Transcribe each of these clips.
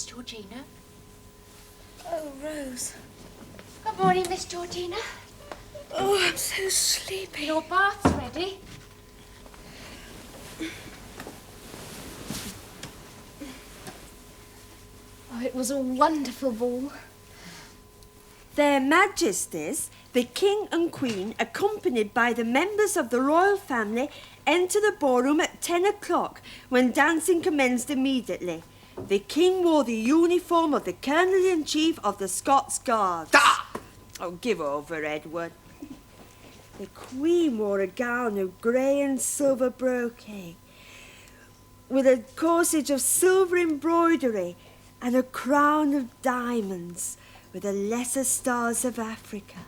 Miss Georgina. Oh, Rose. Good morning, Miss Georgina. Oh, I'm so sleepy. Your bath's ready. Oh, it was a wonderful ball. Their Majesties, the King and Queen, accompanied by the members of the royal family, entered the ballroom at 10 o'clock, when dancing commenced immediately. The King wore the uniform of the Colonel-in-Chief of the Scots Guards. Ah! Oh, give over, Edward. The Queen wore a gown of grey and silver brocade, with a corsage of silver embroidery and a crown of diamonds with the lesser stars of Africa.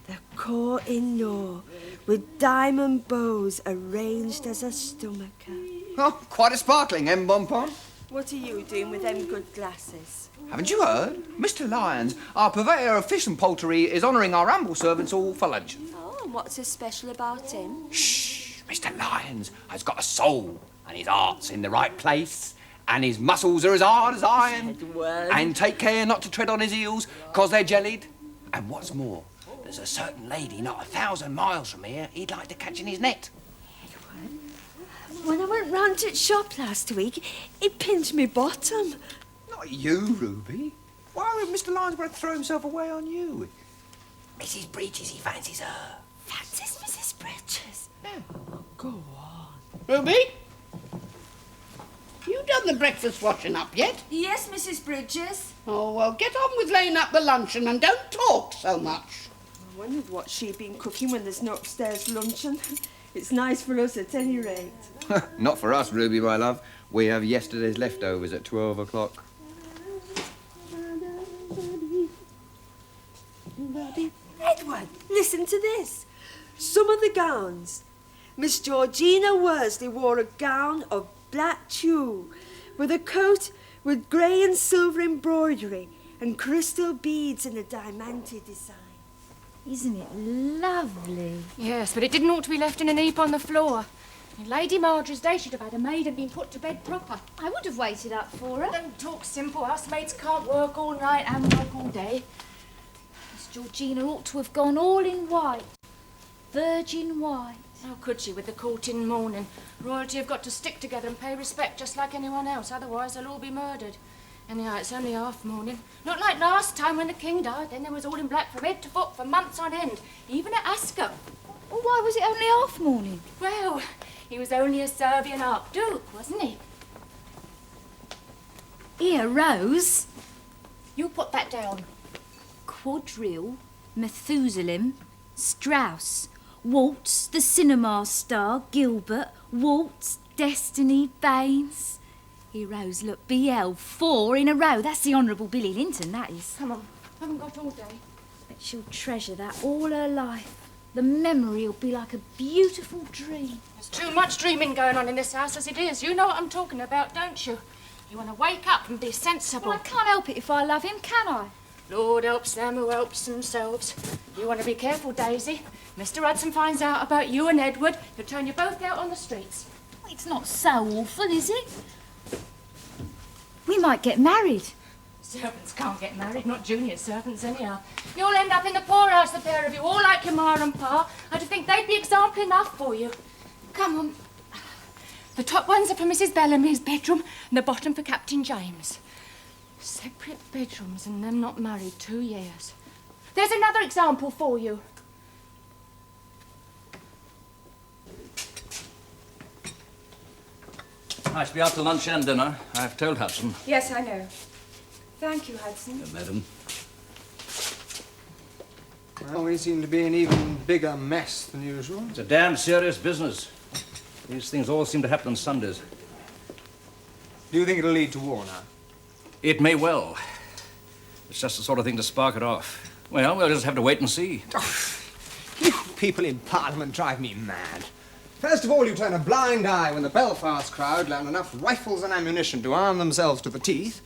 The court-in-law with diamond bows arranged as a stomacher. Oh, quite a sparkling, Bonpon? What are you doing with them good glasses? Haven't you heard? Mr. Lyons, our purveyor of fish and poultry, is honouring our humble servants all for luncheon. Oh, and what's so special about him? Shh! Mr. Lyons has got a soul, and his heart's in the right place, and his muscles are as hard as iron. Edward. And take care not to tread on his heels, 'cause they're jellied. And what's more, there's a certain lady not 1,000 miles from here he'd like to catch in his net. When I went round to the shop last week, he pinched me bottom. Not you, Ruby. Why would Mr. Lyons want to throw himself away on you? Mrs. Bridges, he fancies her. Fancies Mrs. Bridges? Yeah. Oh, go on. Ruby? You done the breakfast washing up yet? Yes, Mrs. Bridges. Oh, well, get on with laying up the luncheon and don't talk so much. I wondered what she'd been cooking when there's no upstairs luncheon. It's nice for us at any rate. Not for us, Ruby, my love. We have yesterday's leftovers at 12 o'clock. Edward, listen to this. Some of the gowns. Miss Georgina Worsley wore a gown of black tulle with a coat with grey and silver embroidery and crystal beads in a diamante design. Isn't it lovely? Yes, but it didn't ought to be left in an heap on the floor. In Lady Marjorie's day, she'd have had a maid and been put to bed proper. I would have waited up for her. Don't talk simple. Us maids can't work all night and work all day. Miss Georgina ought to have gone all in white. Virgin white. How could she with the court in mourning? Royalty have got to stick together and pay respect just like anyone else, otherwise they'll all be murdered. Anyhow, it's only half mourning. Not like last time when the king died. Then there was all in black from head to foot for months on end, even at Ascot. Well, why was it only half mourning? Well, he was only a Serbian Archduke, wasn't he? Here, Rose. You put that down. Quadrille, Methusalem, Strauss, Waltz, the cinema star, Gilbert, Waltz, Destiny, Baines. Heroes, look, BL, 4 in a row. That's the Honourable Billy Linton, that is. Come on, haven't got all day. Bet she'll treasure that all her life. The memory'll be like a beautiful dream. There's too much dreaming going on in this house as it is. You know what I'm talking about, don't you? You want to wake up and be sensible. Well, I can't help it if I love him, can I? Lord helps them who helps themselves. You want to be careful, Daisy. Mr. Hudson finds out about you and Edward, he'll turn you both out on the streets. It's not so awful, is it? We might get married. Servants can't get married, not junior servants anyhow. You'll end up in the poorhouse, the pair of you, all like your ma and pa. I do think they'd be example enough for you. Come on. The top ones are for Mrs. Bellamy's bedroom and the bottom for Captain James. Separate bedrooms and them not married 2 years. There's another example for you. Nice to be out to lunch and dinner. I've told Hudson. Yes, I know. Thank you, Hudson. Madam. Well, we seem to be an even bigger mess than usual. It's a damn serious business. These things all seem to happen on Sundays. Do you think it'll lead to war now? It may well. It's just the sort of thing to spark it off. Well, we'll just have to wait and see. You people in Parliament drive me mad. First of all, you turn a blind eye when the Belfast crowd land enough rifles and ammunition to arm themselves to the teeth.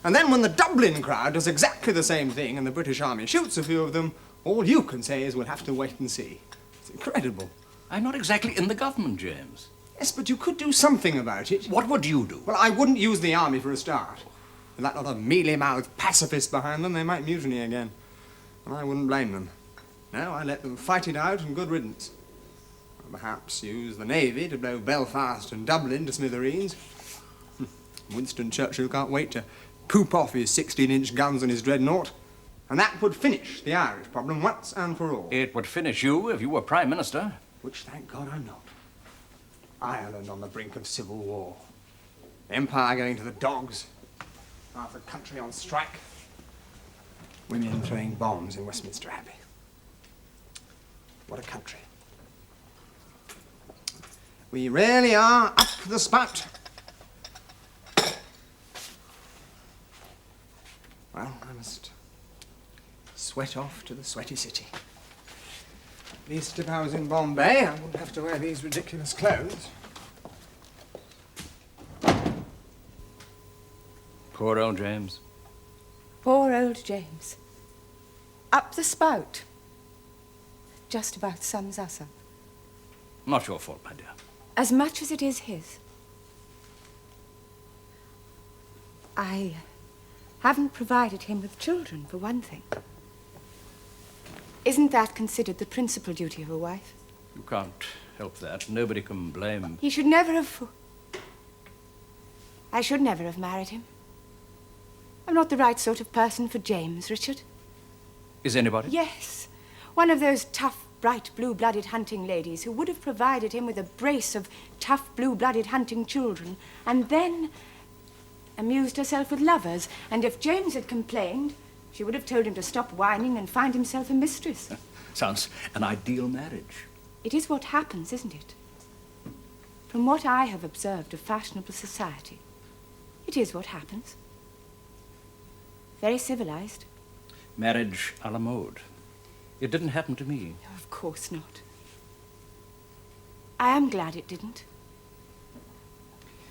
And then when the Dublin crowd does exactly the same thing and the British Army shoots a few of them, all you can say is we'll have to wait and see. It's incredible. I'm not exactly in the government, James. Yes, but you could do something about it. What would you do? Well, I wouldn't use the army for a start. With that lot of mealy-mouthed pacifists behind them, they might mutiny again. And I wouldn't blame them. No, I let them fight it out and good riddance. Or perhaps use the Navy to blow Belfast and Dublin to smithereens. Winston Churchill can't wait to poop off his 16-inch guns and his dreadnought. And that would finish the Irish problem once and for all. It would finish you if you were Prime Minister. Which, thank God, I'm not. Ireland on the brink of civil war. Empire going to the dogs. Half the country on strike. Women throwing bombs in Westminster Abbey. What a country. We really are up the spout. Well, I must sweat off to the sweaty city. At least if I was in Bombay, I wouldn't have to wear these ridiculous clothes. Poor old James. Poor old James. Up the spout. Just about sums us up. Not your fault, my dear. As much as it is his. I haven't provided him with children, for one thing. Isn't that considered the principal duty of a wife? You can't help that. Nobody can blame. He should never have... I should never have married him. I'm not the right sort of person for James, Richard. Is anybody? Yes. One of those tough, bright, blue-blooded hunting ladies who would have provided him with a brace of tough, blue-blooded hunting children, and then amused herself with lovers. And if James had complained, she would have told him to stop whining and find himself a mistress. Sounds an ideal marriage. It is what happens, isn't it? From what I have observed of fashionable society, it is what happens. Very civilized. Marriage a la mode. It didn't happen to me. No, of course not. I am glad it didn't.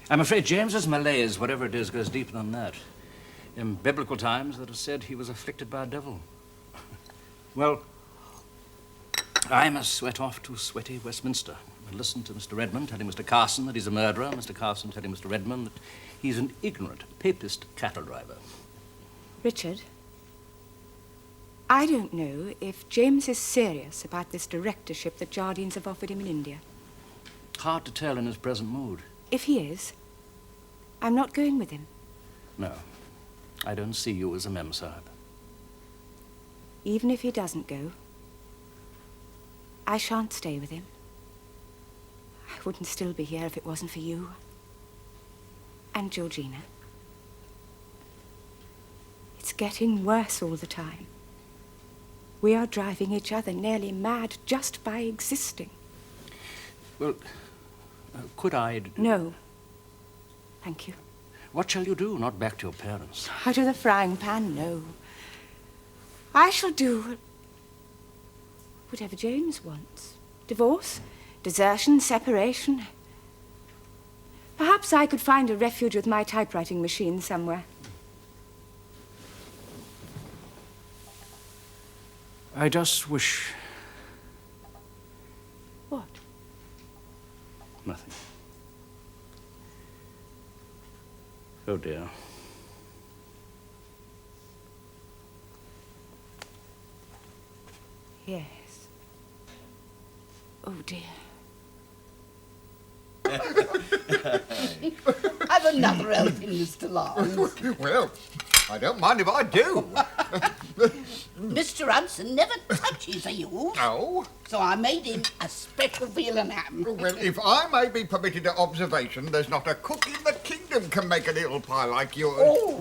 I'm afraid James's malaise, whatever it is, goes deeper than that. In biblical times, that is said he was afflicted by a devil. Well, I must sweat off to sweaty Westminster and listen to Mr. Redmond telling Mr. Carson that he's a murderer, Mr. Carson telling Mr. Redmond that he's an ignorant papist cattle driver. Richard, I don't know if James is serious about this directorship that Jardines have offered him in India. Hard to tell in his present mood. If he is, I'm not going with him. No, I don't see you as a memsahib. Even if he doesn't go, I shan't stay with him. I wouldn't still be here if it wasn't for you. And Georgina. It's getting worse all the time. We are driving each other nearly mad just by existing. Well, could I... No. Thank you. What shall you do? Not back to your parents. Out of the frying pan, no. I shall do whatever James wants. Divorce, desertion, separation. Perhaps I could find a refuge with my typewriting machine somewhere. I just wish... What? Nothing. Oh, dear. Yes. Oh, dear. Have another helping, Mr. Lawrence. Well, I don't mind if I do. Mr. Hudson never touches eels, Oh? so I made him a special veal and ham. Well, if I may be permitted an observation, there's not a cook in the kingdom can make an eel pie like yours. Oh.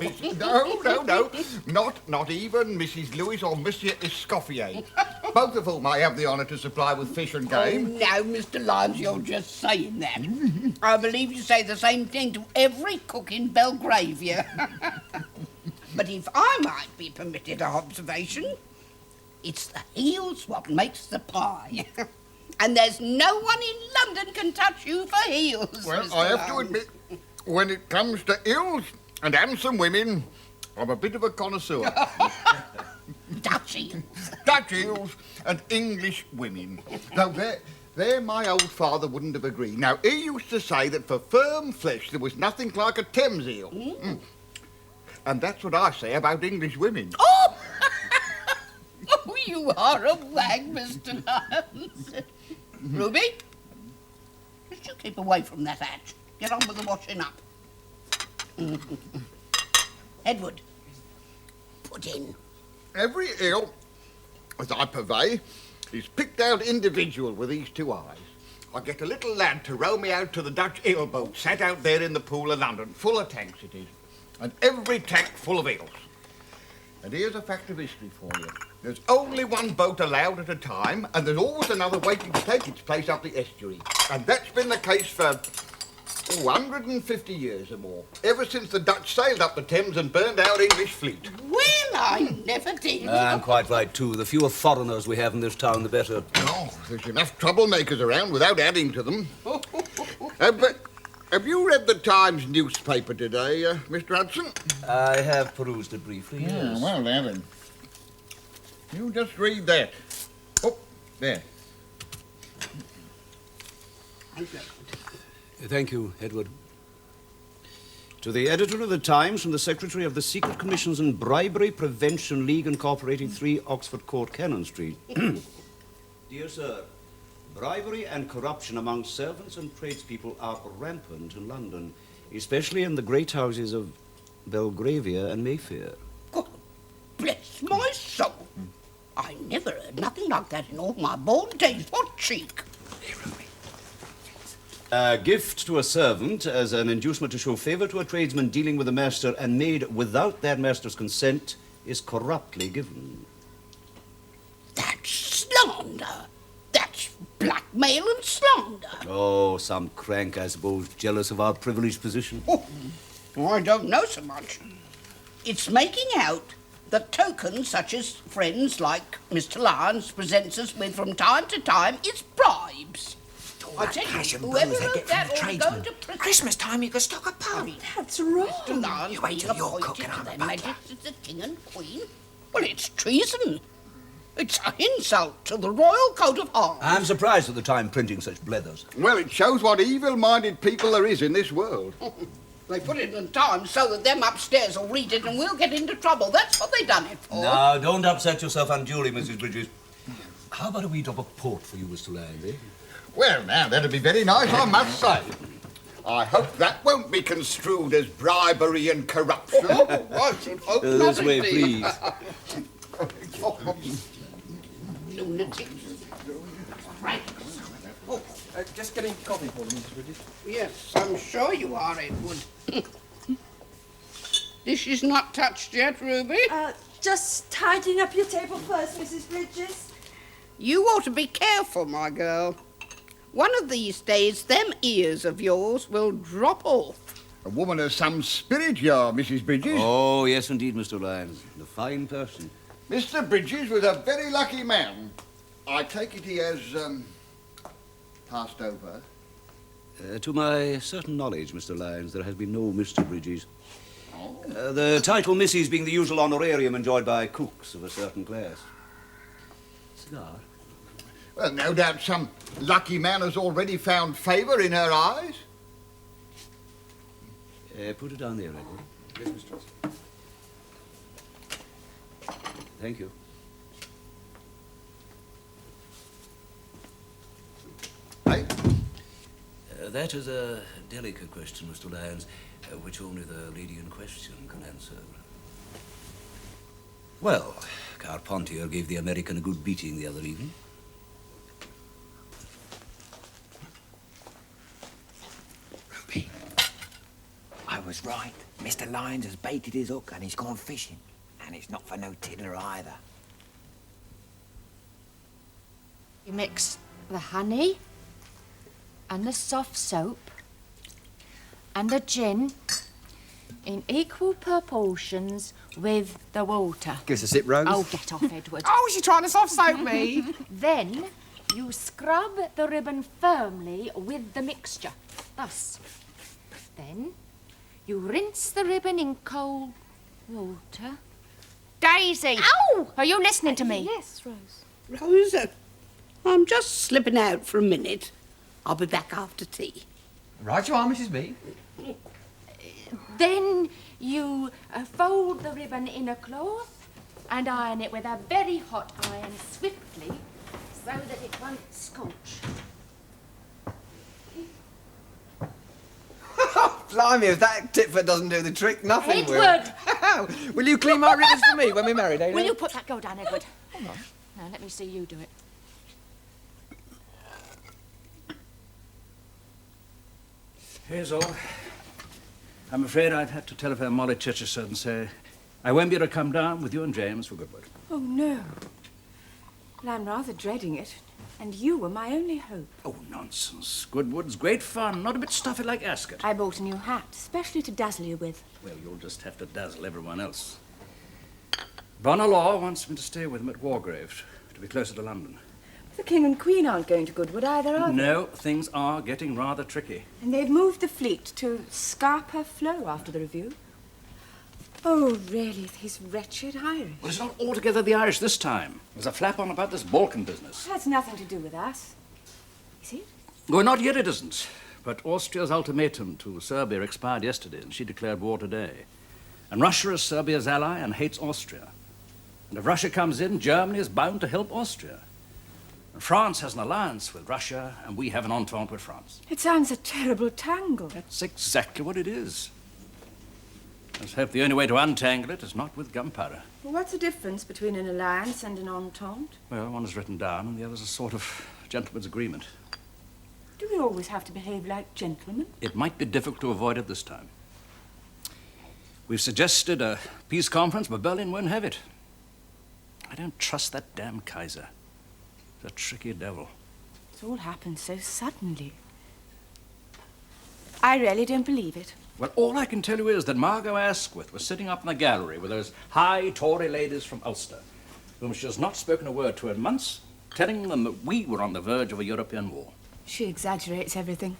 No. Not even Mrs. Lewis or Monsieur Escoffier. Both of whom I have the honour to supply with fish and Oh, game. no, Mr. Lyons, you're just saying that. I believe you say the same thing to every cook in Belgravia. But if I might be permitted an observation, it's the heels what makes the pie. And there's no one in London can touch you for heels, Well, Mr. I have to Lyons. admit, when it comes to eels and handsome women, I'm a bit of a connoisseur. Dutch eels. Dutch eels and English women. Now, there my old father wouldn't have agreed. Now, he used to say that for firm flesh there was nothing like a Thames eel. And that's what I say about English women. Oh! Oh, you are a wag, Mr. Lyons. Ruby, just you keep away from that hatch. Get on with the washing up. Edward, put in. Every eel, as I purvey, is picked out individual with these two eyes. I get a little lad to row me out to the Dutch eel boat sat out there in the pool of London, full of tanks it is, and every tank full of eels. And here's a fact of history for you. There's only one boat allowed at a time, and there's always another waiting to take its place up the estuary. And that's been the case for 150 years or more, ever since the Dutch sailed up the Thames and burned our English fleet. Well, I never did. I'm quite right, too. The fewer foreigners we have in this town, the better. Oh, there's enough troublemakers around without adding to them. But have you read the Times newspaper today, Mr. Hudson? I have perused it briefly, yes. Yeah, well, then. You just read that. Oh, there. Thank you, Edward. To the editor of the Times from the Secretary of the Secret Commissions and Bribery Prevention League Incorporated, 3 Oxford Court, Cannon Street. Dear Sir, bribery and corruption among servants and tradespeople are rampant in London, especially in the great houses of Belgravia and Mayfair. God bless my soul. I never heard nothing like that in all my born days. What cheek? A gift to a servant as an inducement to show favour to a tradesman dealing with a master and made without that master's consent is corruptly given. That's slander. That's blackmail and slander. Oh, some crank, I suppose, jealous of our privileged position. Oh, I don't know so much. It's making out that tokens such as friends like Mr. Lyons presents us with from time to time is bribes. I tell you, whoever wrote that ought to go to prison. Christmas time you could stock a pub. That's wrong. Mr. Lyons You wait being till you're appointed cooking to on their the majesties the king and queen. Well, it's treason. It's an insult to the royal coat of arms. I'm surprised at the time printing such blethers. Well, it shows what evil-minded people there is in this world. They put it in the Times so that them upstairs will read it and we'll get into trouble. That's what they done it for. Now, don't upset yourself unduly, Mrs. Bridges. How about a wee drop of port for you, Mr. Lyons, eh? Well, now, that'd be very nice, I must say. I hope that won't be construed as bribery and corruption. Oh, I should hope not. This way, indeed. please. Lunatics. Right. Oh, Just getting coffee for them, Mrs. Bridges. yes, I'm sure you are, Edward. Dish is not touched yet, Ruby. Just tidying up your table first, Mrs. Bridges. You ought to be careful, my girl. One of these days, them ears of yours will drop off. A woman of some spirit, you are, Mrs. Bridges. Oh, yes, indeed, Mr. Lyons. A fine person. Mr. Bridges was a very lucky man. I take it he has, passed over. To my certain knowledge, Mr. Lyons, there has been no Mr. Bridges. The title Mrs. being the usual honorarium enjoyed by cooks of a certain class. Cigar? Well, no doubt some lucky man has already found favour in her eyes. Put it down there, Edward. Yes, Mr. Hudson. Thank you. Hey? That is a delicate question, Mr. Lyons, which only the lady in question can answer. Well, Carpentier gave the American a good beating the other evening. Ruby, I was right. Mr. Lyons has baited his hook and he's gone fishing. And it's not for no tiddler either. You mix the honey and the soft soap and the gin in equal proportions with the water. Give us a sip, Rose. Oh, get off, Edward. Oh, she's trying to soft soap me. Then you scrub the ribbon firmly with the mixture, thus. Then you rinse the ribbon in cold water. Daisy! Ow! Are you listening to me? Yes, Rose. Rosa, I'm just slipping out for a minute. I'll be back after tea. Right you are, Mrs. B. Then You fold the ribbon in a cloth and iron it with a very hot iron swiftly so that it won't scorch. Blimey, if that Titford doesn't do the trick, nothing will. Edward! Will you clean my ribbons for me when we're married, eh? Will you put that girl down, Edward? Now, let me see you do it. Hazel, I'm afraid I've had to telephone Molly Chichester and say I won't be able to come down with you and James for Goodwood. Oh, no. Well, I'm rather dreading it. And you were my only hope. Oh, nonsense. Goodwood's great fun, not a bit stuffy like Ascot. I bought a new hat, especially to dazzle you with. Well, you'll just have to dazzle everyone else. Bonner Law wants me to stay with him at Wargrave, to be closer to London. The King and Queen aren't going to Goodwood either, are they? No, things are getting rather tricky. And they've moved the fleet to Scarpa Flow after the review. Oh, really, these wretched Irish. Well, it's not altogether the Irish this time. There's a flap on about this Balkan business. That's nothing to do with us. Is it? Well, not yet it isn't. But Austria's ultimatum to Serbia expired yesterday, and she declared war today. And Russia is Serbia's ally and hates Austria. And if Russia comes in, Germany is bound to help Austria. And France has an alliance with Russia, and we have an entente with France. It sounds a terrible tangle. That's exactly what it is. Let's hope the only way to untangle it is not with gunpowder. Well, what's the difference between an alliance and an entente? Well, one is written down, and the other's a sort of gentleman's agreement. Do we always have to behave like gentlemen? It might be difficult to avoid it this time. We've suggested a peace conference, but Berlin won't have it. I don't trust that damn Kaiser. He's a tricky devil. It's all happened so suddenly. I really don't believe it. Well, all I can tell you is that Margot Asquith was sitting up in the gallery with those high Tory ladies from Ulster, whom she has not spoken a word to in months, telling them that we were on the verge of a European war. She exaggerates everything.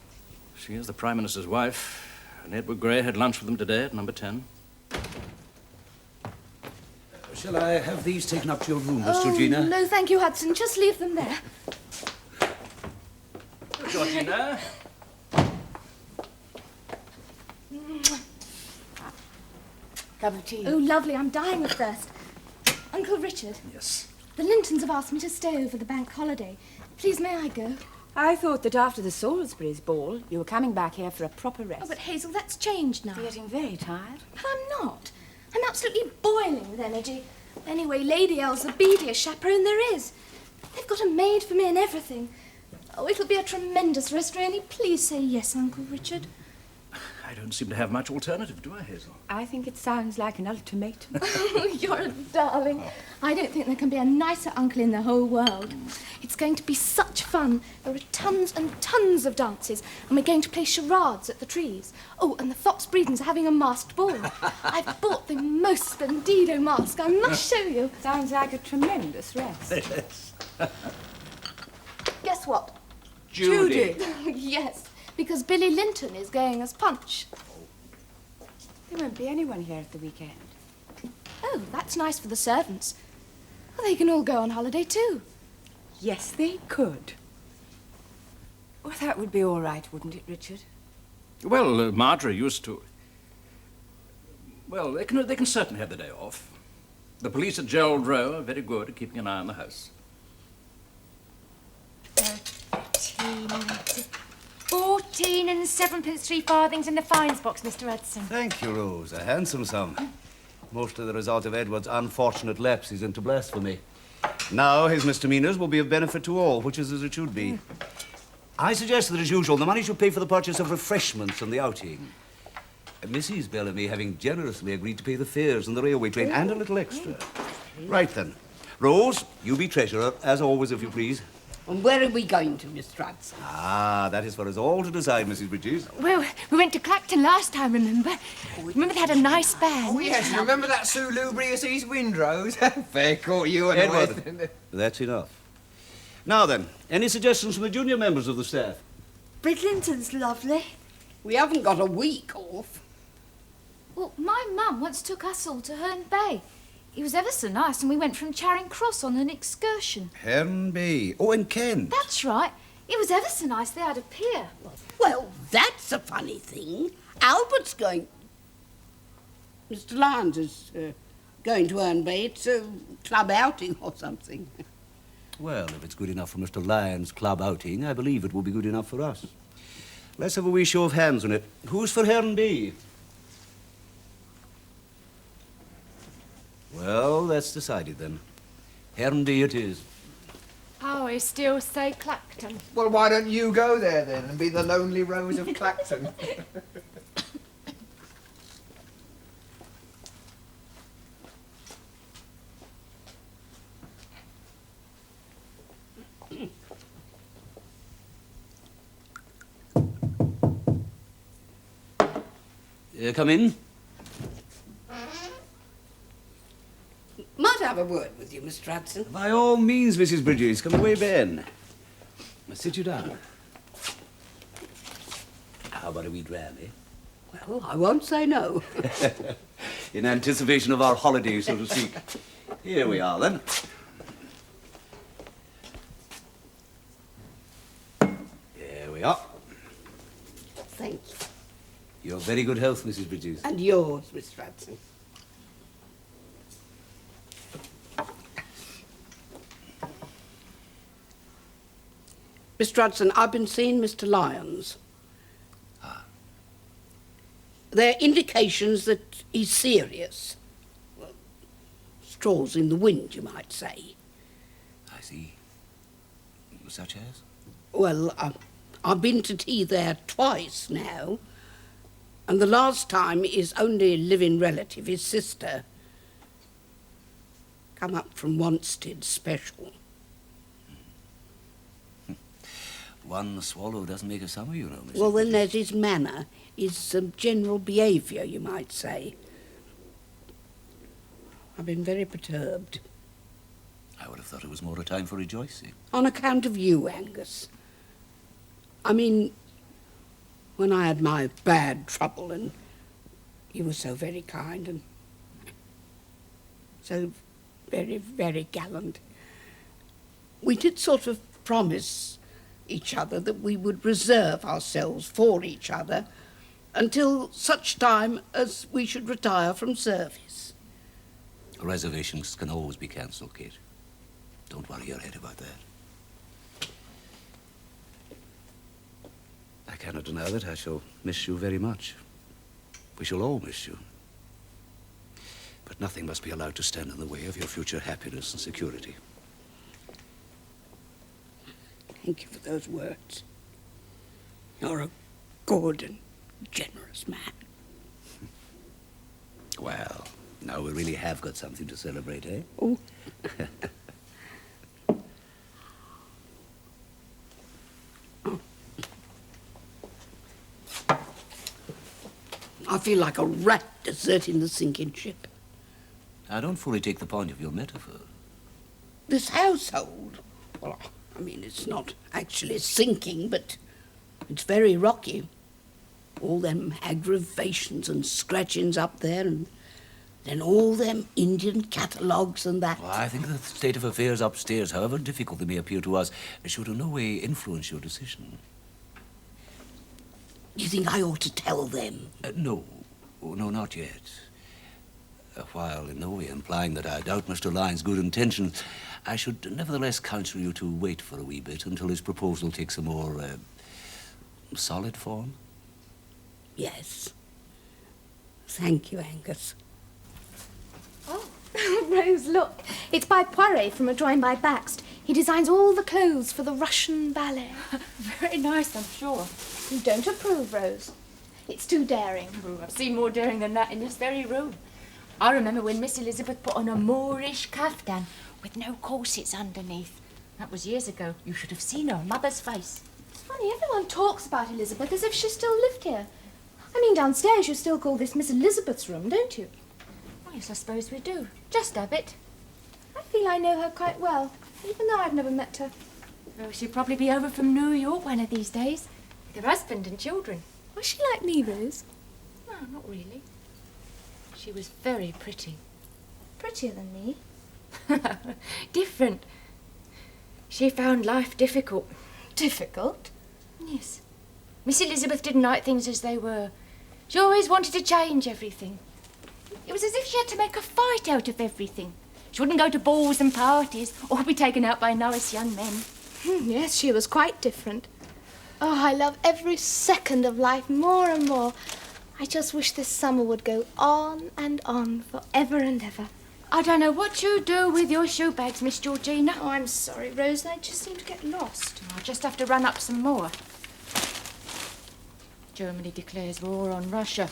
She is the Prime Minister's wife, and Edward Grey had lunch with them today at number 10. Shall I have these taken up to your room, Miss Georgina? No, thank you, Hudson. Just leave them there. Georgina? Cup of tea. Oh, lovely. I'm dying of thirst. Uncle Richard. Yes. The Lintons have asked me to stay over the bank holiday. Please, may I go? I thought that after the Salisbury's ball, you were coming back here for a proper rest. Oh, but Hazel, that's changed now. You're getting very tired. But I'm not. I'm absolutely boiling with energy. Anyway, Lady L's the beadiest chaperone there is. They've got a maid for me and everything. Oh, it'll be a tremendous rest, really. Please say yes, Uncle Richard. I don't seem to have much alternative, do I, Hazel? I think it sounds like an ultimatum. You're a darling. I don't think there can be a nicer uncle in the whole world. It's going to be such fun. There are tons and tons of dances, and we're going to play charades at the trees. Oh, and the Fox Bredons are having a masked ball. I've bought the most splendido mask. I must show you. Sounds like a tremendous rest. Yes. Guess what? Judy. Yes, because Billy Linton is going as Punch. There won't be anyone here at the weekend. Oh, that's nice for the servants. Well, they can all go on holiday too. Yes, they could. Well, that would be all right, wouldn't it, Richard? Well, Marjorie used to. Well, they can certainly have the day off. The police at Gerald Row are very good at keeping an eye on the house. 14 and 7pence 3 farthings in the fines box, Mr. Hudson. Thank you, Rose. A handsome sum. Mostly the result of Edward's unfortunate lapses into blasphemy. Now his misdemeanours will be of benefit to all, which is as it should be. I suggest that, as usual, the money should pay for the purchase of refreshments and the outing. Mrs. Bellamy having generously agreed to pay the fares and the railway train and a little extra. Right then. Rose, you be treasurer, as always, if you please. And where are we going to, Mr. Hudson? Ah, that is for us all to decide, Mrs. Bridges. Well, we went to Clacton last time, remember? Remember they had a nice band? Oh, yes, remember that Salubrious East Windrose? Fair caught you and Edward, that's enough. Now then, any suggestions from the junior members of the staff? Bridlington's lovely. We haven't got a week off. Well, my mum once took us all to Herne Bay. It was ever so nice, and we went from Charing Cross on an excursion. Herne Bay. Oh, in Kent. That's right. It was ever so nice. They had a pier. Well, that's a funny thing. Albert's going... Mr. Lyons is going to earn by it's a club outing or something. Well, if it's good enough for Mr. Lyons' club outing, I believe it will be good enough for us. Let's have a wee show of hands on it. Who's for Hernby? Well, that's decided then. Hernby it is. Oh, I still say Clacton. Well, why don't you go there then and be the lonely rose of Clacton? Come in. Might I have a word with you, Mr. Hudson? By all means, Mrs. Bridges. Come away, Ben. Now, sit you down. How about a wee dram, eh? Well, I won't say no. In anticipation of our holiday, so to speak. Here we are, then. Here we are. Thank you. Your very good health, Mrs. Bridges. And yours, Mr. Hudson. Mr. Hudson, I've been seeing Mr. Lyons. There are indications that he's serious. Well, straws in the wind, you might say. I see. Such as? Well, I've been to tea there twice now, and the last time his only living relative, his sister, come up from Wanstead special. One swallow doesn't make a summer, you know, Mrs. Well, then Bridges. there's his manner, his general behaviour, you might say. I've been very perturbed. I would have thought it was more a time for rejoicing. On account of you, Angus. I mean, when I had my bad trouble and you were so very kind and so very, very gallant, we did sort of promise each other that we would reserve ourselves for each other until such time as we should retire from service. Reservations can always be cancelled, Kate. Don't worry your head about that. I cannot deny that I shall miss you very much. We shall all miss you. But nothing must be allowed to stand in the way of your future happiness and security. Thank you for those words. You're a good and generous man. Well, now we really have got something to celebrate, eh? Oh. I feel like a rat deserting the sinking ship. I don't fully take the point of your metaphor. This household, well, I mean, it's not actually sinking, but it's very rocky. All them aggravations and scratchings up there, and then all them Indian catalogues and that. Well, I think the state of affairs upstairs, however difficult they may appear to us, should in no way influence your decision. You think I ought to tell them? No. Oh, no, not yet. While in no way implying that I doubt Mr. Lyon's good intentions, I should nevertheless counsel you to wait for a wee bit until his proposal takes a more solid form. Yes. Thank you, Angus. Oh, Rose, look. It's by Poiret from a drawing by Baxt. He designs all the clothes for the Russian ballet. Very nice, I'm sure. You don't approve, Rose. It's too daring. Oh, I've seen more daring than that in this very room. I remember when Miss Elizabeth put on a Moorish kaftan with no corsets underneath. That was years ago. You should have seen her mother's face. It's funny, everyone talks about Elizabeth as if she still lived here. I mean, downstairs you still call this Miss Elizabeth's room, don't you? Oh, yes, I suppose we do. Just a bit. I feel I know her quite well, even though I've never met her. Oh, she'll probably be over from New York one of these days, with her husband and children. Was she like me, Rose? No, not really. She was very pretty. Prettier than me? Different. She found life difficult. Difficult? Yes. Miss Elizabeth didn't like things as they were. She always wanted to change everything. It was as if she had to make a fight out of everything. She wouldn't go to balls and parties or be taken out by nice young men. Yes, she was quite different. Oh, I love every second of life more and more. I just wish this summer would go on and on forever and ever. I don't know what you do with your shoe bags, Miss Georgina. Oh, I'm sorry, Rose. I just seem to get lost. I'll just have to run up some more. Germany declares war on Russia.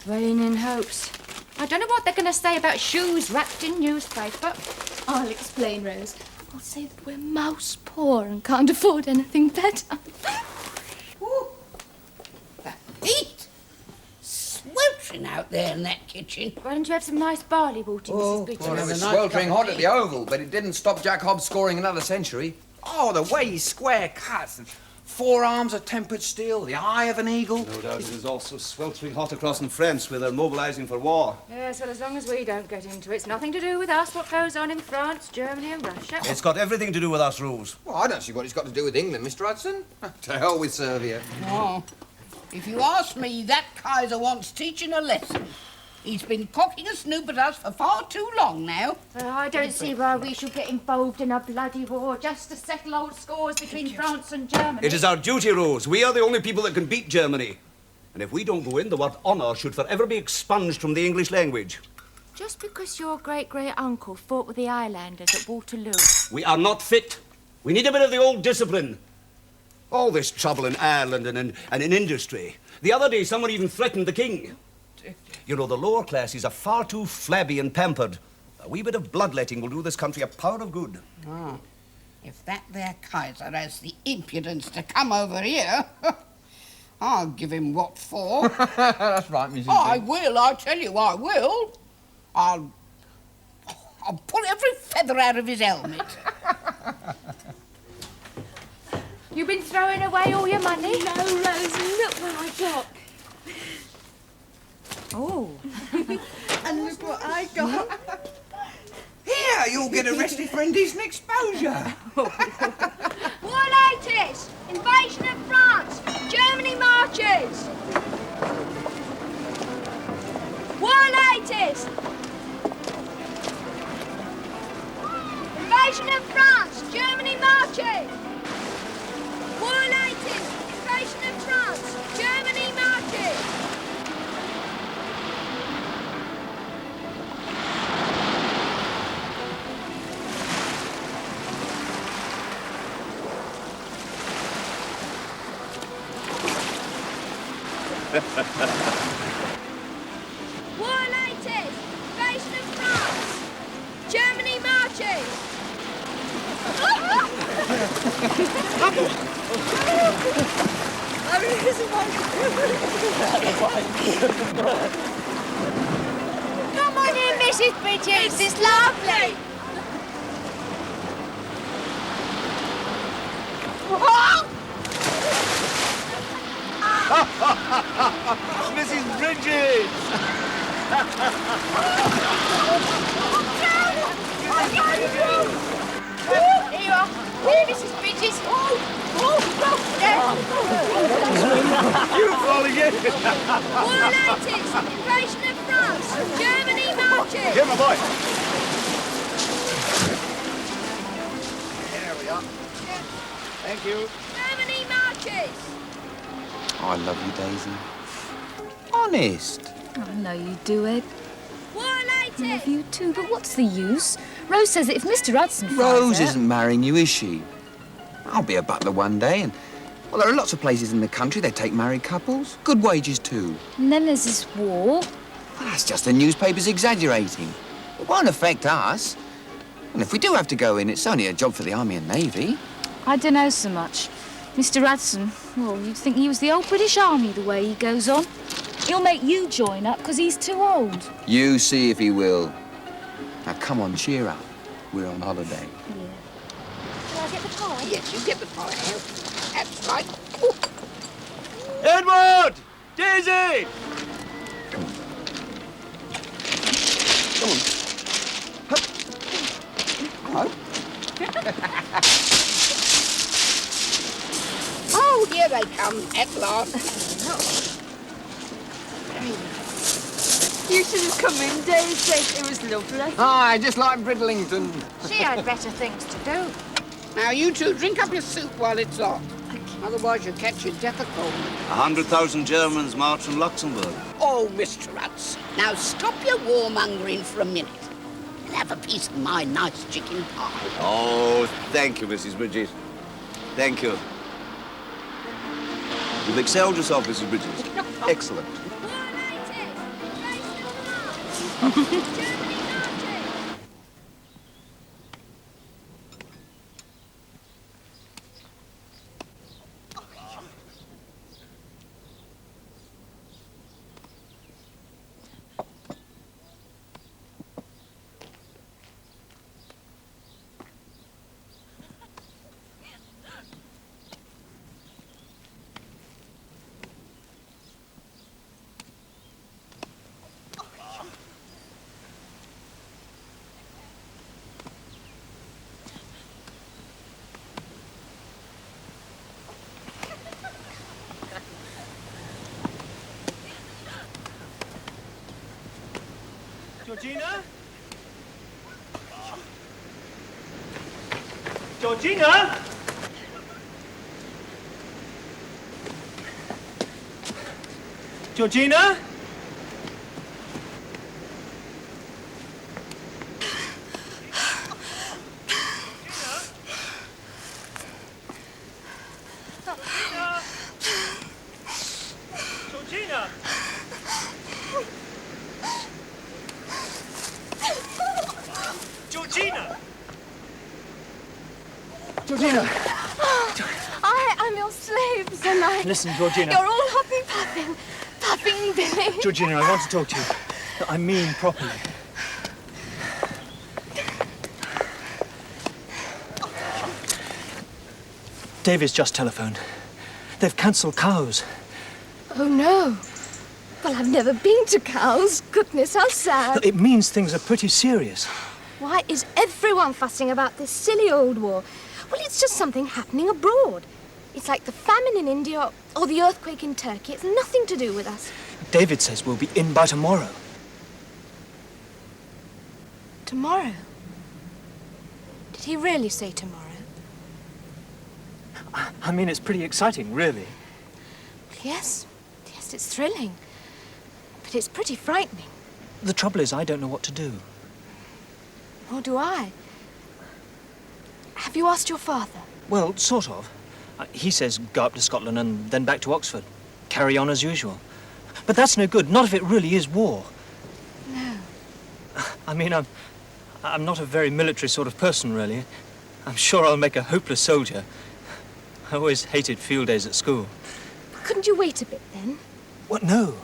Vain in hopes. I don't know what they're going to say about shoes wrapped in newspaper. I'll explain, Rose. I'll say that we're mouse poor and can't afford anything better. Ooh, the heat! Sweltering out there in that kitchen. Why don't you have some nice barley water, Mrs. Bridges? Well, it was sweltering hot at the Oval, but it didn't stop Jack Hobbs scoring another century. Oh, the way he square cuts, and forearms of tempered steel, the eye of an eagle. No doubt it is also sweltering hot across in France where they're mobilising for war. Yes, well, as long as we don't get into it, it's nothing to do with us what goes on in France, Germany and Russia. It's got everything to do with us, Rose. Well, I don't see what it's got to do with England, Mr. Hudson. To hell with Serbia. Oh, if you ask me, that Kaiser wants teaching a lesson. He's been cocking a snoop at us for far too long now. I don't see why we should get involved in a bloody war just to settle old scores between France and Germany. It is our duty, Rose. We are the only people that can beat Germany. And if we don't go in, the word honour should forever be expunged from the English language. Just because your great-great-uncle fought with the Highlanders at Waterloo. We are not fit. We need a bit of the old discipline. All this trouble in Ireland and in industry. The other day, someone even threatened the king. You know, the lower classes are far too flabby and pampered. A wee bit of bloodletting will do this country a power of good. Oh, if that there Kaiser has the impudence to come over here, I'll give him what for. That's right, Mrs. I will, I tell you, I will. I'll pull every feather out of his helmet. You've been throwing away all your money? No, Rose, look what I got. Oh. And look what I got. Here, you'll get arrested for indecent exposure. War latest! Invasion of France! Germany marches! War latest! Invasion of France! Germany marches! War latest! Invasion of France! Germany marches! War latest! Invasion of France! Germany marches! Come on in, Mrs. Bridges. It's lovely. Mrs. Bridges! Here you are. Here, Mrs. Bridges. You falling in! War latest! Invasion of France! Germany marches! Here, my boy. There we are. Thank you. Germany marches! I love you, Daisy. Honest. I know you do, Ed. War I love latest! you too, but what's the use? Rose says that if Mr. Hudson finds Rose out- isn't marrying you, is she? I'll be a butler one day, and well, there are lots of places in the country that take married couples. Good wages too. And then there's this war. Well, that's just the newspapers exaggerating. It won't affect us. And if we do have to go in, it's only a job for the Army and Navy. I don't know so much. Mr. Hudson, well, you'd think he was the old British Army the way he goes on. He'll make you join up because he's too old. You see if he will. Now, come on, cheer up. We're on holiday. Shall I get the pie? Yes, you get the pie out. That's right. Edward! Daisy! Oh, here they come at last. You should have come in, Daisy. It was lovely. Hi, just like Bridlington. She had better things to do. Now, you two, drink up your soup while it's hot. Otherwise, you'll catch your death of cold. 100,000 Germans march from Luxembourg. Oh, Mr. Rutz, now stop your warmongering for a minute and have a piece of my nice chicken pie. Oh, thank you, Mrs. Bridges. Thank you. You've excelled yourself, Mrs. Bridges. Excellent. Georgina? Georgina? Georgina? Georgina? Georgina! Georgina! I am your slaves, and I... Listen, Georgina. You're all huffing, puffing, Billy. Georgina, I want to talk to you. I mean properly. David's just telephoned. They've cancelled cows. Oh, no. Well, I've never been to cows. Goodness, how sad. It means things are pretty serious. Why is everyone fussing about this silly old war? Well, it's just something happening abroad. It's like the famine in India or the earthquake in Turkey. It's nothing to do with us. David says we'll be in by tomorrow. Tomorrow? Did he really say tomorrow? I mean, it's pretty exciting, really. Yes. Yes, it's thrilling. But it's pretty frightening. The trouble is, I don't know what to do. Nor do I. Have you asked your father? Well, sort of. He says go up to Scotland and then back to Oxford. Carry on as usual. But that's no good, not if it really is war. No. I mean, I'm not a very military sort of person, really. I'm sure I'll make a hopeless soldier. I always hated field days at school. Couldn't you wait a bit, then? What? No.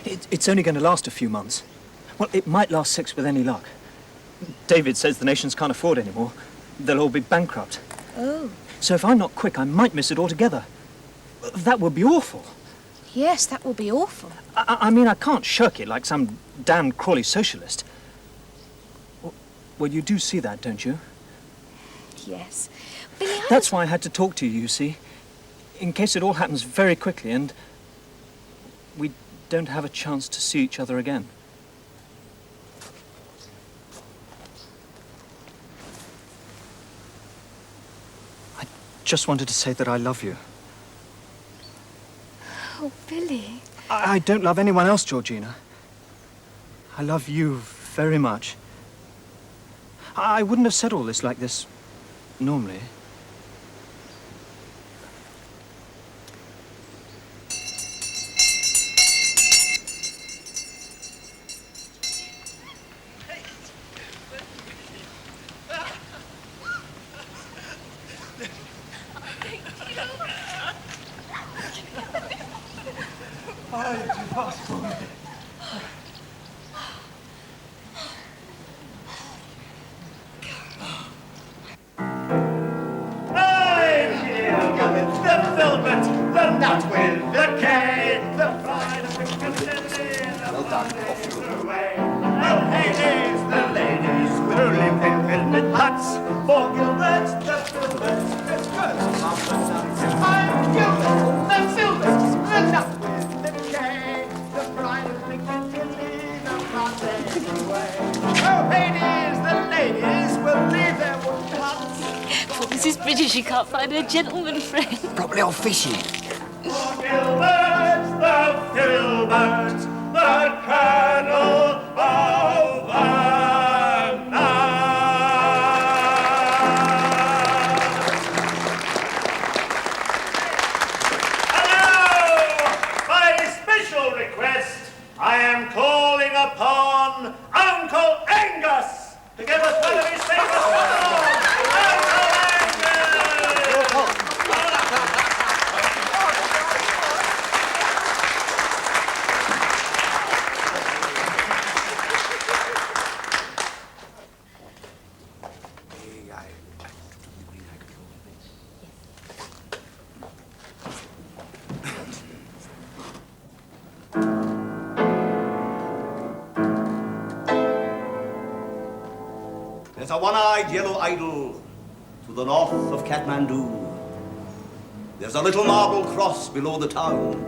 It's only going to last a few months. Well, it might last 6 with any luck. David says the nations can't afford any more. They'll all be bankrupt. Oh. So if I'm not quick, I might miss it altogether. That would be awful. Yes, that will be awful. I mean, I can't shirk it like some damned Crawley socialist. Well, you do see that, don't you? Yes. Billy, That's why I had to talk to you, you see. In case it all happens very quickly and we don't have a chance to see each other again. I just wanted to say that I love you. Oh, Billy. I don't love anyone else, Georgina. I love you very much. I wouldn't have said all this like this normally. The pity she can't find her gentleman friend. Probably off fishing. Gilbert's the Gilbert's, the Colonel of the Hello! By special request, I am calling upon Uncle Angus to give us one of his famous songs. Uncle Angus! There's a one-eyed yellow idol to the north of Kathmandu. There's a little marble cross below the town,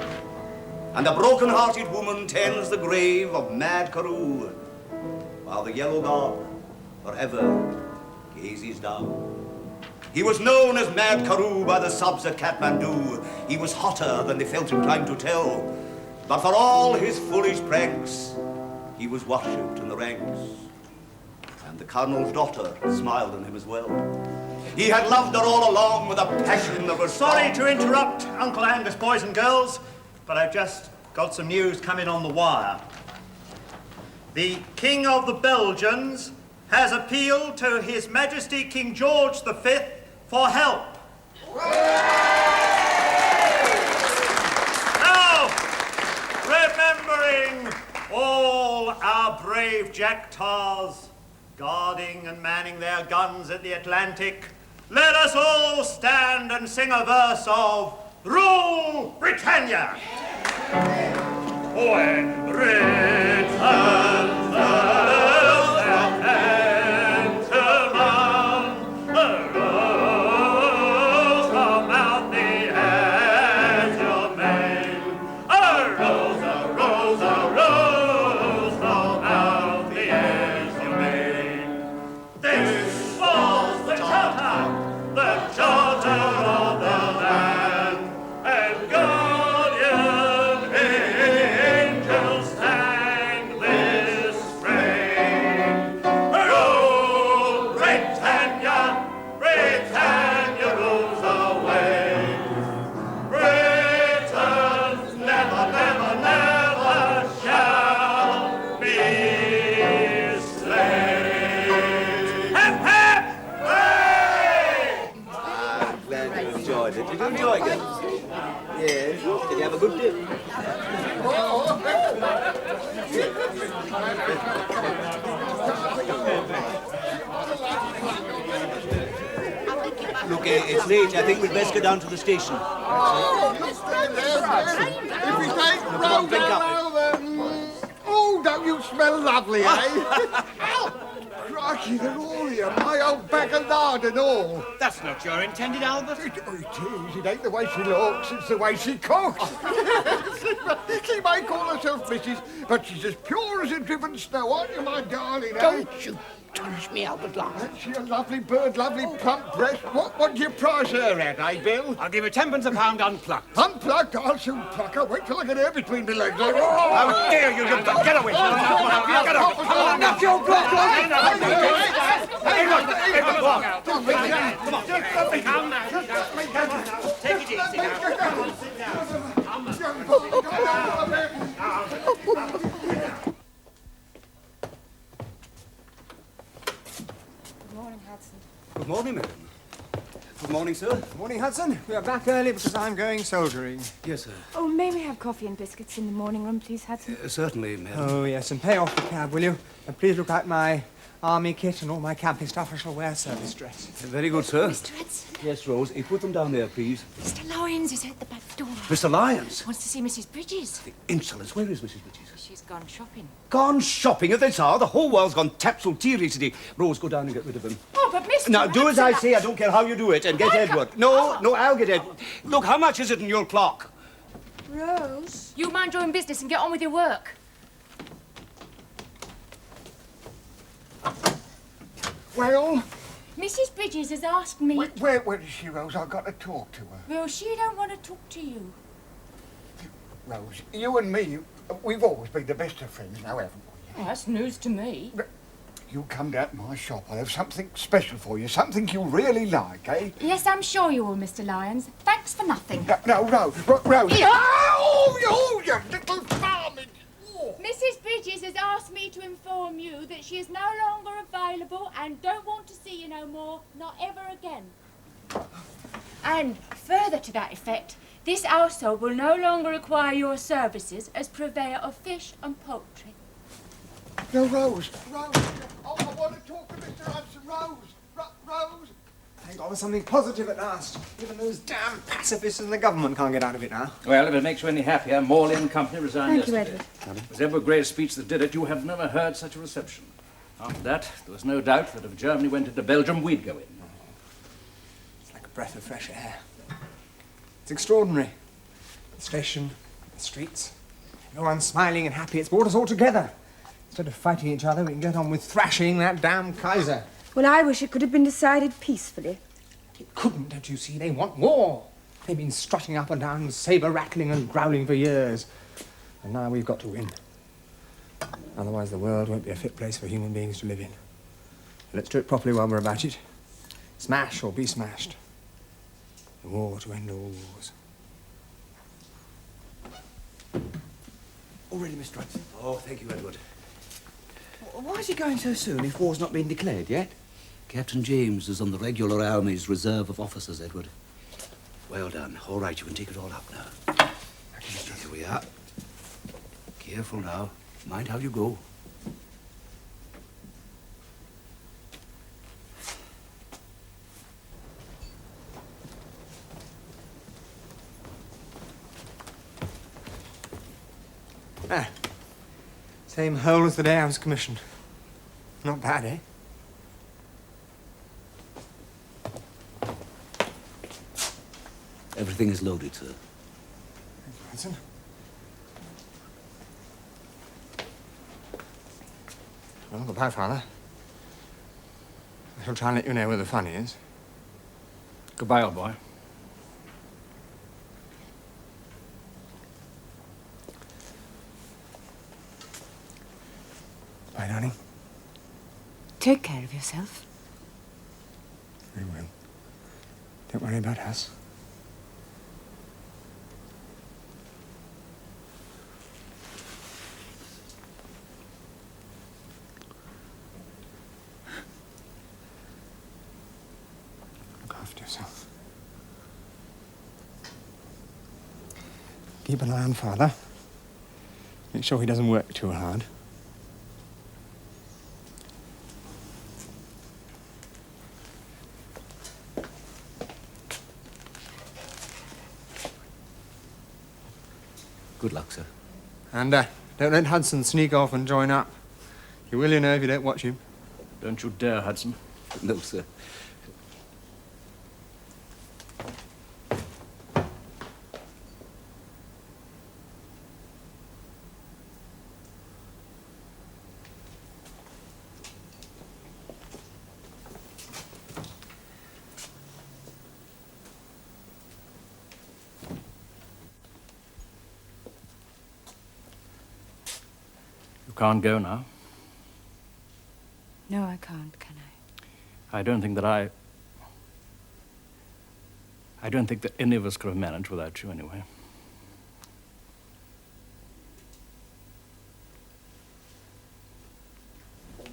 and a broken-hearted woman tends the grave of Mad Karoo, while the yellow god forever gazes down. He was known as Mad Karoo by the subs at Kathmandu. He was hotter than they felt inclined to tell, but for all his foolish pranks, he was worshipped in the ranks. And the colonel's daughter smiled on him as well. He had loved her all along with a passion that was Sorry to interrupt, Uncle Angus, boys and girls, but I've just got some news coming on the wire. The King of the Belgians has appealed to His Majesty King George V for help. Now, remembering all our brave Jack Tars guarding and manning their guns at the Atlantic, let us all stand and sing a verse of Rule Britannia. When Britain first enter among the rose from out the azure main, a rose from out the azure main. This was the charter of the land, and guardian angels sang this strain. Rule Britannia, Britannia rules away. Britain never, never, never shall be slain. Hep, hep! Hooray! I'm glad you enjoyed it. Did you enjoy it? Yes. Did you have a good dip? Look, it's late. I think we'd best go down to the station. Oh, if we take round drink up. Oh, don't you smell lovely, eh? Ow! Crikey, they're all here. My old bag of lard and all. That's not your intended, Albert. It is. It ain't the way she looks, it's the way she cooks. She may call herself Mrs., but she's as pure as a driven snow, aren't you, my darling, eh? Don't you touch me, Albert Lard. Ain't she a lovely bird, lovely plump breast? What do you price her at, eh, Bill? I'll give you 10 a pound unplucked. Unplugged? I'll soon pluck her. Wait till I get her between my legs. Oh, How dare you! Get away! Get away! Knock your block off! Take it easy now. Good morning, Hudson. Good morning, madam. Good morning, sir. Good morning, Hudson. We are back early because I'm going soldiering. Yes, sir. Oh, may we have coffee and biscuits in the morning room, please, Hudson? Certainly, madam. Oh, yes, and pay off the cab, will you? And please look at my army kit and all my camping stuff. I shall wear service dress. Very good, sir. Mr. Hudson, Yes, Rose. Put them down there, please. Mr. Lyons is at the back door. Mr. Lyons. Wants to see Mrs. Bridges. Insolence. Where is Mrs. Bridges? She's gone shopping. Gone shopping? If that's all, the whole world's gone tapsul-teary today. Rose, go down and get rid of him. Oh, but Mr. Now, do as I Hudson, say. I don't care how you do it. And get Edward. No, I'll get Edward. Look, how much is it in your clock? Rose? You mind your own business and get on with your work. Well, Mrs. Bridges has asked me... Where is she, Rose? I've got to talk to her. Well, she don't want to talk to you. Rose, you and me, we've always been the best of friends now, haven't we? Well, that's news to me. You come down to my shop. I have something special for you, something you really like, eh? Yes, I'm sure you will, Mr. Lyons. Thanks for nothing. No, Rose. Oh, you little farming! Mrs. Bridges has asked me to inform you that she is no longer available and don't want to see you no more, not ever again. And further to that effect, this household will no longer require your services as purveyor of fish and poultry. No, Rose. I want to talk to Mr. Hudson. Rose. Thank God for something positive at last. Even those damn pacifists in the government can't get out of it now. Well, if it makes you any happier, Morley and Company resigned Thank you, yesterday. It was Edward Grey's speech that did it. You have never heard such a reception. After that, there was no doubt that if Germany went into Belgium, we'd go in. It's like a breath of fresh air. It's extraordinary. The station, the streets, everyone's smiling and happy. It's brought us all together. Instead of fighting each other, we can get on with thrashing that damn Kaiser. Well, I wish it could have been decided peacefully. It couldn't, don't you see? They want war. They've been strutting up and down, saber-rattling and growling for years. And now we've got to win. Otherwise the world won't be a fit place for human beings to live in. Let's do it properly while we're about it. Smash or be smashed. The war to end all wars. All ready, Mr. Hudson? Oh, thank you, Edward. Why is he going so soon if war's not been declared yet? Captain James is on the regular Army's reserve of officers, Edward. Well done. All right, you can take it all up now. Here we are. Careful now. Mind how you go. Ah, same hole as the day I was commissioned. Not bad, eh? Everything is loaded, sir. Thank you, Hudson. Well, goodbye, Father. I shall try and let you know where the fun is. Goodbye, old boy. Bye, darling. Take care of yourself. We will. Don't worry about us. Look after yourself. Keep an eye on Father. Make sure he doesn't work too hard. Good luck, sir. And don't let Hudson sneak off and join up. You will, you know, if you don't watch him. Don't you dare, Hudson. No, sir. You can't go now. No, I can't, can I? I don't think that any of us could have managed without you, anyway.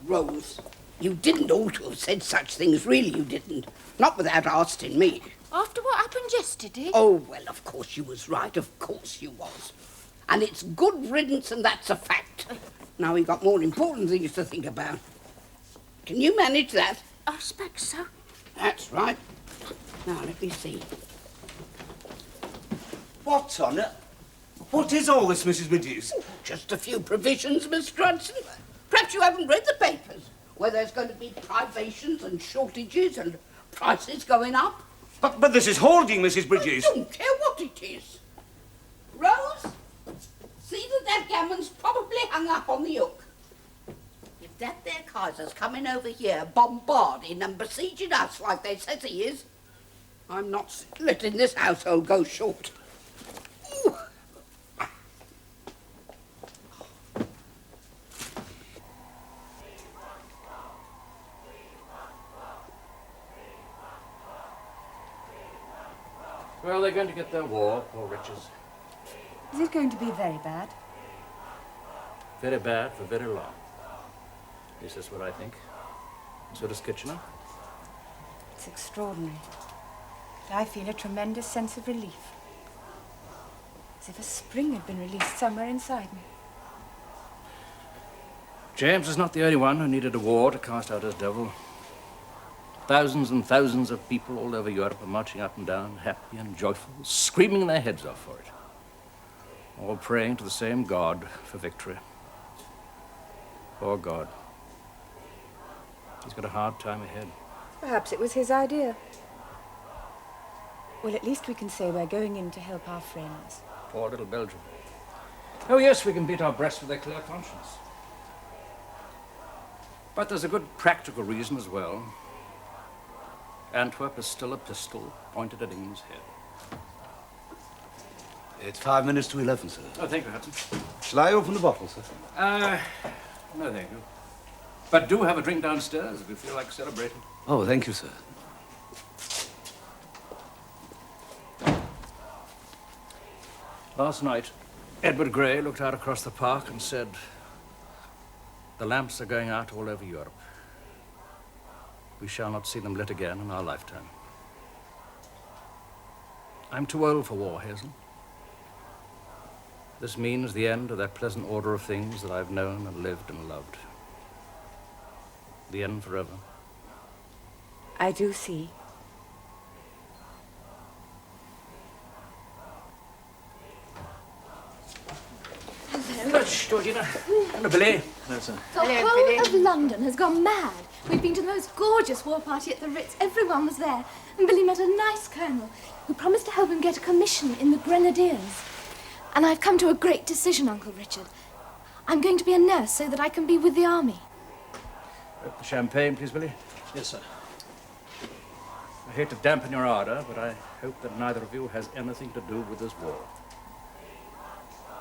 Rose, you didn't ought to have said such things, really you didn't. Not without asking me. After what happened yesterday? Oh, well, of course you was right, of course you was. And it's good riddance, and that's a fact. Now we've got more important things to think about. Can you manage that? I expect so. That's right. Now, let me see. What on earth? What is all this, Mrs. Bridges? Just a few provisions, Mr. Hudson. Perhaps you haven't read the papers, where there's going to be privations and shortages and prices going up. But this is hoarding, Mrs. Bridges. I don't care what it is. Rose, see that gammon's probably hung up on the hook. If that there Kaiser's coming over here, bombarding and besieging us like they says he is, I'm not letting this household go short. Ooh. Well, they're going to get their war, poor wretches. Is it going to be very bad? Very bad for very long. At least that's what I think. So does Kitchener. It's extraordinary. I feel a tremendous sense of relief. As if a spring had been released somewhere inside me. James is not the only one who needed a war to cast out his devil. Thousands and thousands of people all over Europe are marching up and down, happy and joyful, screaming their heads off for it. All praying to the same God for victory. Poor God. He's got a hard time ahead. Perhaps it was his idea. Well, at least we can say we're going in to help our friends. Poor little Belgium. Oh, yes, we can beat our breasts with a clear conscience. But there's a good practical reason as well. Antwerp is still a pistol pointed at England's head. It's 5 minutes to 11, sir. Oh, thank you, Hudson. Shall I open the bottle, sir? No, thank you. But do have a drink downstairs if you feel like celebrating. Oh, thank you, sir. Last night, Edward Grey looked out across the park and said, "The lamps are going out all over Europe. We shall not see them lit again in our lifetime." I'm too old for war, Hazel. This means the end of that pleasant order of things that I've known and lived and loved. The end forever. I do see. Hello. Georgina. Hello, Billy. Hello, sir. The whole of London has gone mad. We've been to the most gorgeous war party at the Ritz. Everyone was there. And Billy met a nice colonel who promised to help him get a commission in the Grenadiers. And I've come to a great decision, Uncle Richard. I'm going to be a nurse so that I can be with the army. Champagne, please, Billy. Yes, sir. I hate to dampen your ardor, but I hope that neither of you has anything to do with this war.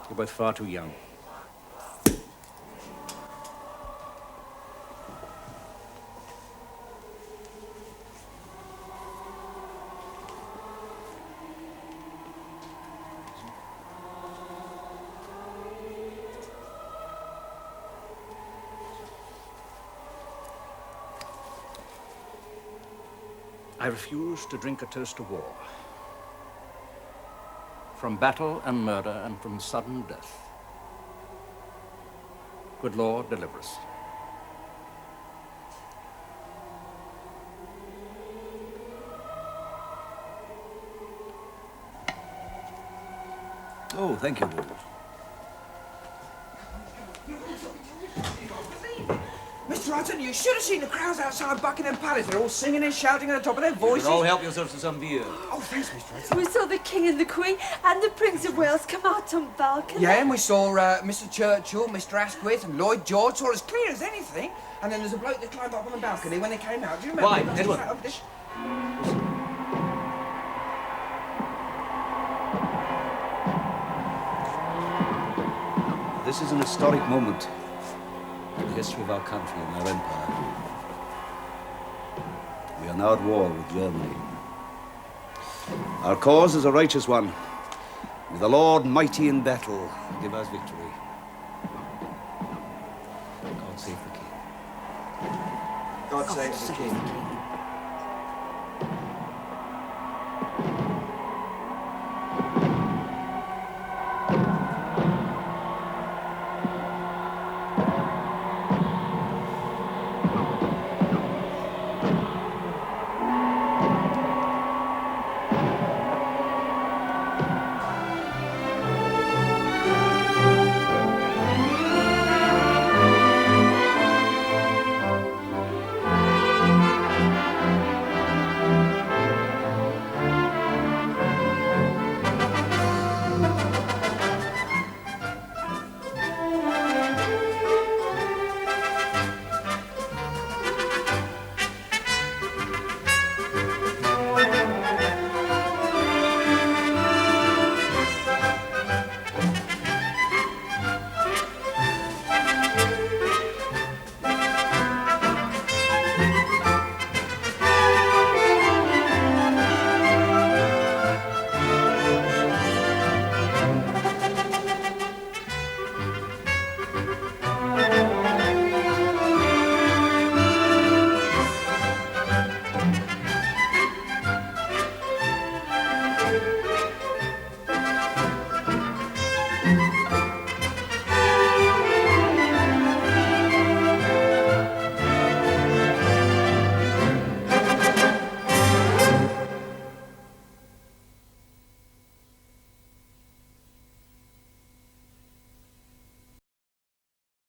You're both far too young. I refuse to drink a toast to war. From battle and murder and from sudden death. Good Lord, deliver us. Oh, thank you, Lord. Mr. Hudson, you should have seen the crowds outside Buckingham Palace. They're all singing and shouting at the top of their voices. You can all help yourselves to some beer. Oh, thanks, Mr. Hudson. We saw the King and the Queen and the Prince of Wales come out on balcony. Yeah, and we saw Mr. Churchill, Mr. Asquith, and Lloyd George, saw as clear as anything. And then there's a bloke that climbed up on the balcony when they came out. Do you remember? Why, He Edward? sat up this- This is an historic moment in the history of our country and our empire. We are now at war with Germany. Our cause is a righteous one. May the Lord, mighty in battle, give us victory. God save the King. God save the King.